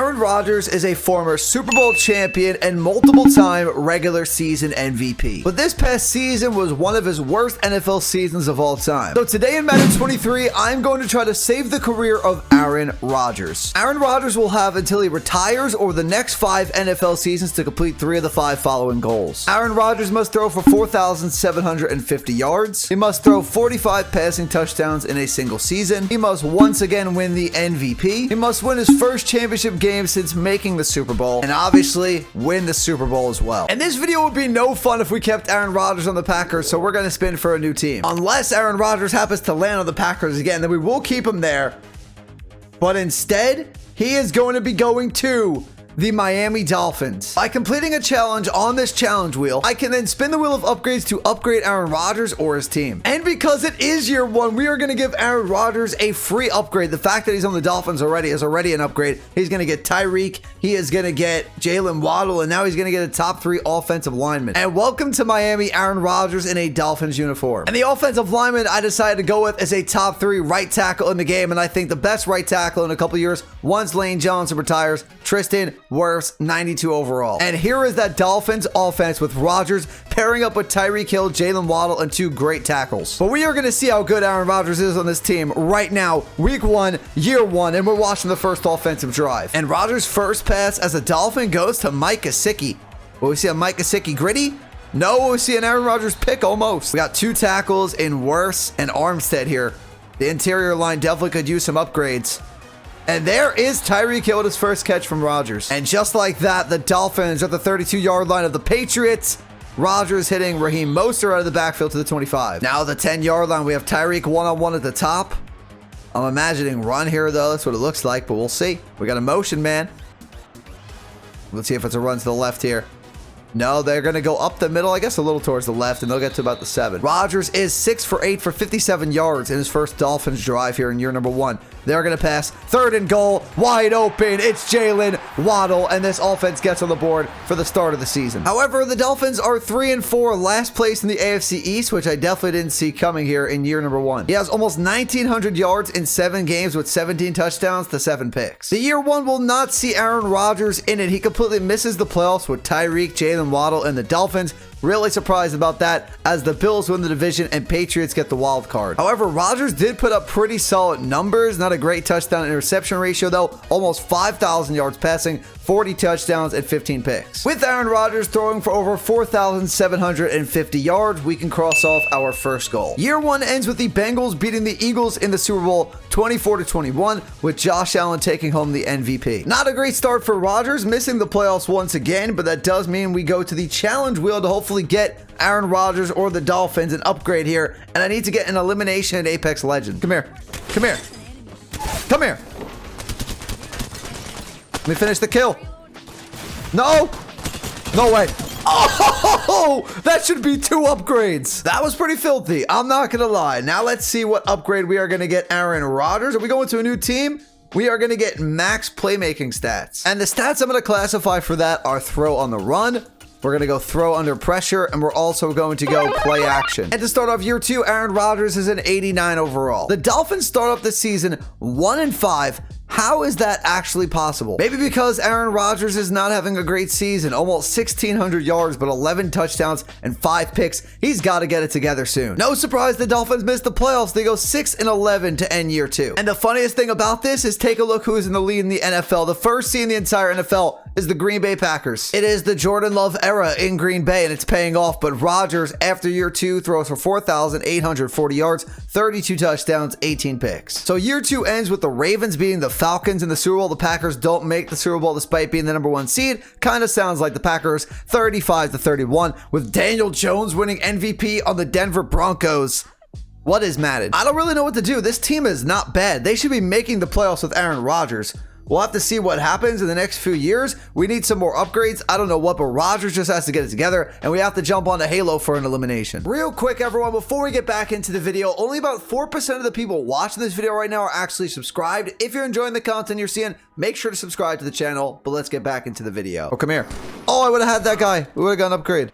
Aaron Rodgers is a former Super Bowl champion and multiple-time regular season MVP. But this past season was one of his worst NFL seasons of all time. So today in Madden 23, I'm going to try to save the career of Aaron Rodgers. Aaron Rodgers will have until he retires or the next 5 NFL seasons to complete 3 of the 5 following goals. Aaron Rodgers must throw for 4,750 yards. He must throw 45 passing touchdowns in a single season. He must once again win the MVP. He must win his first championship game since making the Super Bowl, and obviously win the Super Bowl as well. And this video would be no fun if we kept Aaron Rodgers on the Packers, so we're going to spin for a new team. Unless Aaron Rodgers happens to land on the Packers again, then we will keep him there. But instead, he is going to be going to the Miami Dolphins. By completing a challenge on this challenge wheel, I can then spin the wheel of upgrades to upgrade Aaron Rodgers or his team. And because it is year 1, we are going to give Aaron Rodgers a free upgrade. The fact that he's on the Dolphins already is already an upgrade. He's going to get Tyreek, he is going to get Jalen Waddle, and now he's going to get a top 3 offensive lineman. And welcome to Miami, Aaron Rodgers in a Dolphins uniform. And the offensive lineman I decided to go with is a top 3 right tackle in the game, and I think the best right tackle in a couple years, once Lane Johnson retires, Tristan Wirfs, 92 overall. And here is that Dolphins offense with Rodgers pairing up with Tyreek Hill, Jalen Waddle, and 2 great tackles. But we are going to see how good Aaron Rodgers is on this team right now, week 1, year 1, and we're watching the first offensive drive. And Rodgers' first pass as a Dolphin goes to Mike Gesicki. Will we see a Mike Gesicki gritty? No, we see an Aaron Rodgers pick almost. We got 2 tackles in Wirfs and Armstead here. The interior line definitely could use some upgrades. And there is Tyreek Hill with his first catch from Rodgers. And just like that, the Dolphins are at the 32-yard line of the Patriots. Rodgers hitting Raheem Mostert out of the backfield to the 25. Now the 10-yard line, we have Tyreek one-on-one at the top. I'm imagining run here, though. That's what it looks like, but we'll see. We got a motion, man. Let's see if it's a run to the left here. No, they're going to go up the middle, I guess a little towards the left, and they'll get to about the 7. Rodgers is 6 for 8 for 57 yards in his first Dolphins drive here in year number 1. They're going to pass 3rd and goal, wide open. It's Jalen Waddle, and this offense gets on the board for the start of the season. However, the Dolphins are 3-4, last place in the AFC East, which I definitely didn't see coming here in year number 1. He has almost 1,900 yards in 7 games with 17 touchdowns to 7 picks. The year 1 will not see Aaron Rodgers in it. He completely misses the playoffs with Tyreek, Jalen Waddle, and the Dolphins. Really surprised about that as the Bills win the division and Patriots get the wild card. However, Rodgers did put up pretty solid numbers. Not a great touchdown interception ratio though. Almost 5,000 yards passing, 40 touchdowns, and 15 picks. With Aaron Rodgers throwing for over 4,750 yards, we can cross off our first goal. Year 1 ends with the Bengals beating the Eagles in the Super Bowl 24-21 with Josh Allen taking home the MVP. Not a great start for Rodgers, missing the playoffs once again, but that does mean we go to the challenge wheel to hopefully get Aaron Rodgers or the Dolphins an upgrade here, and I need to get an elimination at Apex Legend. Come here. Come here. Come here. Let me finish the kill. No. No way. Oh, that should be 2 upgrades. That was pretty filthy. I'm not going to lie. Now let's see what upgrade we are going to get Aaron Rodgers. Are we going to a new team? We are going to get max playmaking stats. And the stats I'm going to classify for that are throw on the run. We're going to go throw under pressure, and we're also going to go play action. And to start off year 2, Aaron Rodgers is an 89 overall. The Dolphins start off this season 1-5. How is that actually possible? Maybe because Aaron Rodgers is not having a great season. Almost 1,600 yards, but 11 touchdowns and 5 picks. He's got to get it together soon. No surprise the Dolphins missed the playoffs. They go 6-11 to end year 2. And the funniest thing about this is take a look who's in the lead in the NFL. The first seed in the entire NFL is the Green Bay Packers. It is the Jordan Love era in Green Bay, and it's paying off. But Rodgers, after year 2, throws for 4,840 yards, 32 touchdowns, 18 picks. So year 2 ends with the Ravens beating the Falcons in the Super Bowl. The Packers don't make the Super Bowl despite being the number 1 seed. Kind of sounds like the Packers 35-31 with Daniel Jones winning MVP on the Denver Broncos. What is Madden? I don't really know what to do. This team is not bad. They should be making the playoffs with Aaron Rodgers. We'll have to see what happens in the next few years. We need some more upgrades. I don't know what, but Rodgers just has to get it together, and we have to jump onto Halo for an elimination. Real quick, everyone, before we get back into the video, only about 4% of the people watching this video right now are actually subscribed. If you're enjoying the content you're seeing, make sure to subscribe to the channel, but let's get back into the video. Oh, come here. Oh, I would have had that guy. We would have got an upgrade.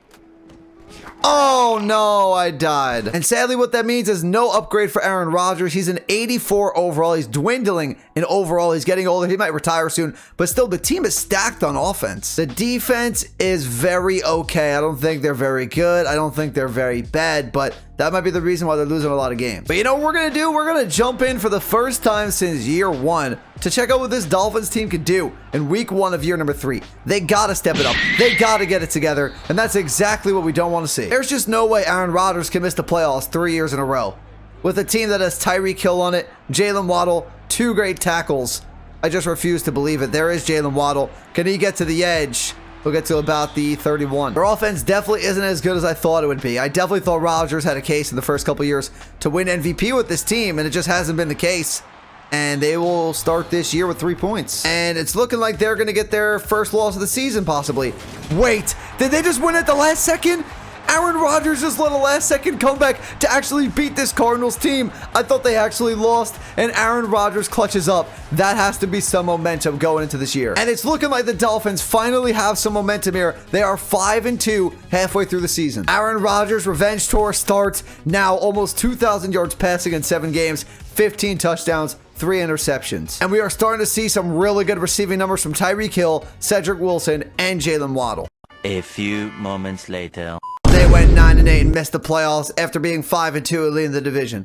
Oh no, I died. And sadly what that means is no upgrade for Aaron Rodgers. He's an 84 overall. He's dwindling in overall. He's getting older. He might retire soon, but still the team is stacked on offense. The defense is very okay. I don't think they're very good. I don't think they're very bad, but that might be the reason why they're losing a lot of games. But you know what we're going to do? We're going to jump in for the first time since year one to check out what this Dolphins team could do in week one of year number 3. They got to step it up. They got to get it together, and that's exactly what we don't want to see. There's just no way Aaron Rodgers can miss the playoffs 3 years in a row. With a team that has Tyreek Hill on it, Jalen Waddle, 2 great tackles. I just refuse to believe it. There is Jalen Waddle. Can he get to the edge? We'll get to about the 31. Their offense definitely isn't as good as I thought it would be. I definitely thought Rodgers had a case in the first couple years to win MVP with this team, and it just hasn't been the case. And they will start this year with 3 points. And it's looking like they're going to get their first loss of the season, possibly. Wait, did they just win at the last second? Aaron Rodgers just let a last-second comeback to actually beat this Cardinals team. I thought they actually lost, and Aaron Rodgers clutches up. That has to be some momentum going into this year. And it's looking like the Dolphins finally have some momentum here. They are 5-2 halfway through the season. Aaron Rodgers' revenge tour starts now. Almost 2,000 yards passing in 7 games, 15 touchdowns, 3 interceptions. And we are starting to see some really good receiving numbers from Tyreek Hill, Cedric Wilson, and Jalen Waddle. A few moments later. They went 9-8 and missed the playoffs after being 5-2 and leading the division.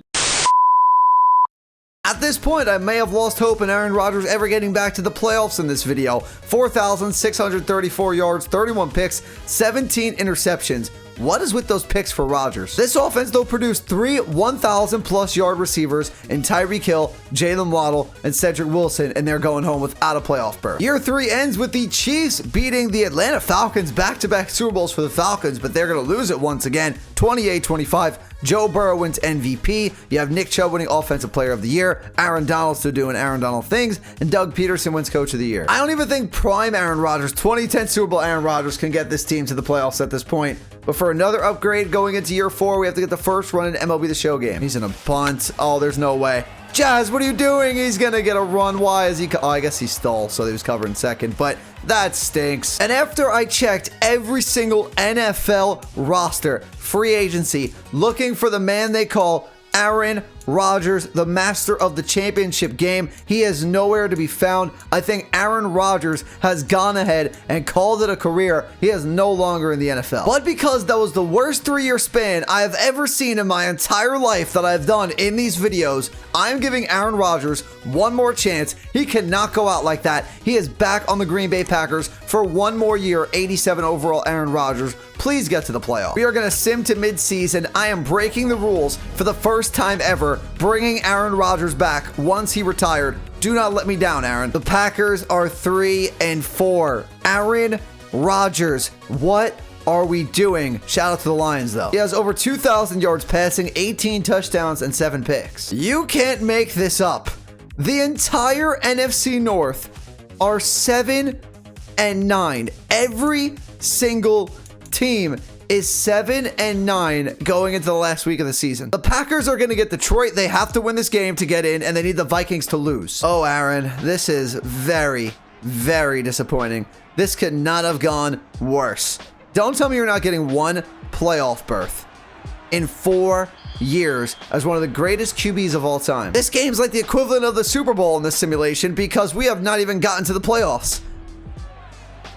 At this point, I may have lost hope in Aaron Rodgers ever getting back to the playoffs in this video. 4,634 yards, 31 picks, 17 interceptions. What is with those picks for Rodgers? This offense, though, produced 3 1,000-plus yard receivers in Tyreek Hill, Jalen Waddle, and Cedric Wilson, and they're going home without a playoff berth. Year 3 ends with the Chiefs beating the Atlanta Falcons, back-to-back Super Bowls for the Falcons, but they're going to lose it once again, 28-25. Joe Burrow wins MVP. You have Nick Chubb winning Offensive Player of the Year, Aaron Donald still doing Aaron Donald things, and Doug Peterson wins Coach of the Year. I don't even think prime Aaron Rodgers, 2010 Super Bowl Aaron Rodgers, can get this team to the playoffs at this point. But for another upgrade going into year 4, we have to get the first run in MLB The Show game. He's in a bunt. Oh, there's no way. Jazz, what are you doing? He's going to get a run. Why is he? Oh, I guess he stole, so he was covering second. But that stinks. And after I checked every single NFL roster, free agency, looking for the man they call Aaron Rodgers, the master of the championship game, he is nowhere to be found. I think Aaron Rodgers has gone ahead and called it a career. He is no longer in the NFL. But because that was the worst 3-year span I have ever seen in my entire life that I've done in these videos, I'm giving Aaron Rodgers one more chance. He cannot go out like that. He is back on the Green Bay Packers for one more year. 87 overall Aaron Rodgers. Please get to the playoffs. We are going to sim to midseason. I am breaking the rules for the first time ever, bringing Aaron Rodgers back once he retired. Do not let me down, Aaron. The Packers are 3-4. Aaron Rodgers, what are we doing? Shout out to the Lions, though. He has over 2,000 yards passing, 18 touchdowns, and 7 picks. You can't make this up. The entire NFC North are 7-9. Every single team is 7-9 going into the last week of the season. The Packers are going to get Detroit. They have to win this game to get in, and they need the Vikings to lose. Oh, Aaron, this is very, very disappointing. This could not have gone worse. Don't tell me you're not getting one playoff berth in 4 years as one of the greatest QBs of all time. This game's like the equivalent of the Super Bowl in this simulation because we have not even gotten to the playoffs.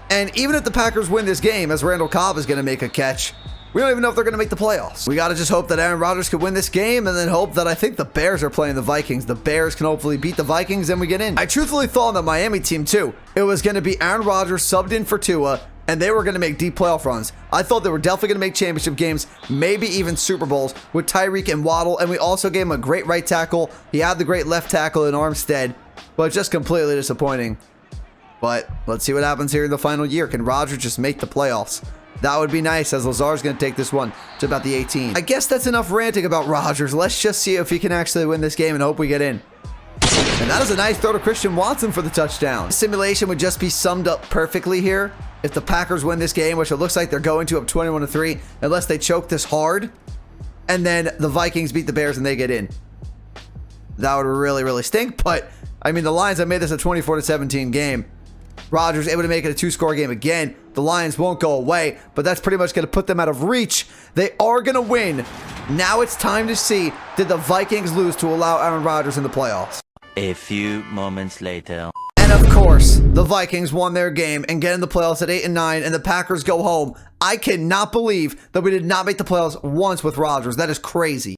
And even if the Packers win this game, as Randall Cobb is going to make a catch, we don't even know if they're going to make the playoffs. We got to just hope that Aaron Rodgers can win this game and then hope that I think the Bears are playing the Vikings. The Bears can hopefully beat the Vikings and we get in. I truthfully thought on the Miami team too, it was going to be Aaron Rodgers subbed in for Tua and they were going to make deep playoff runs. I thought they were definitely going to make championship games, maybe even Super Bowls with Tyreek and Waddle. And we also gave him a great right tackle. He had the great left tackle in Armstead, but just completely disappointing. But let's see what happens here in the final year. Can Rodgers just make the playoffs? That would be nice, as Lazard's going to take this one to about the 18. I guess that's enough ranting about Rodgers. Let's just see if he can actually win this game and hope we get in. And that is a nice throw to Christian Watson for the touchdown. The simulation would just be summed up perfectly here if the Packers win this game, which it looks like they're going to up 21-3, unless they choke this hard. And then the Vikings beat the Bears and they get in. That would really, really stink. But, I mean, the Lions have made this a 24-17 game. Rodgers able to make it a 2-score game again. The Lions won't go away, but that's pretty much going to put them out of reach. They are going to win. Now it's time to see, did the Vikings lose to allow Aaron Rodgers in the playoffs? A few moments later. And of course, the Vikings won their game and get in the playoffs at 8-9, and the Packers go home. I cannot believe that we did not make the playoffs once with Rodgers. That is crazy.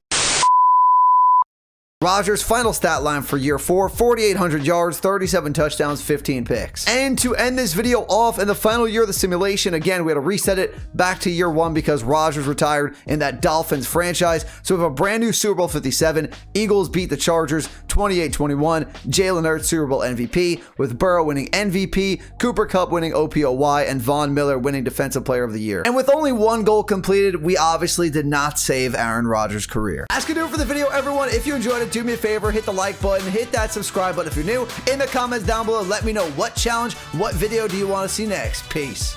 Rodgers' final stat line for year 4, 4,800 yards, 37 touchdowns, 15 picks. And to end this video off, in the final year of the simulation, again, we had to reset it back to year 1 because Rodgers retired in that Dolphins franchise. So we have a brand new Super Bowl 57. Eagles beat the Chargers 28-21. Jalen Hurts Super Bowl MVP, with Burrow winning MVP, Cooper Kupp winning OPOY, and Von Miller winning Defensive Player of the Year. And with only 1 goal completed, we obviously did not save Aaron Rodgers' career. That's gonna do it for the video, everyone. If you enjoyed it, do me a favor, hit the like button, hit that subscribe button if you're new. In the comments down below, let me know what challenge, what video do you want to see next. Peace.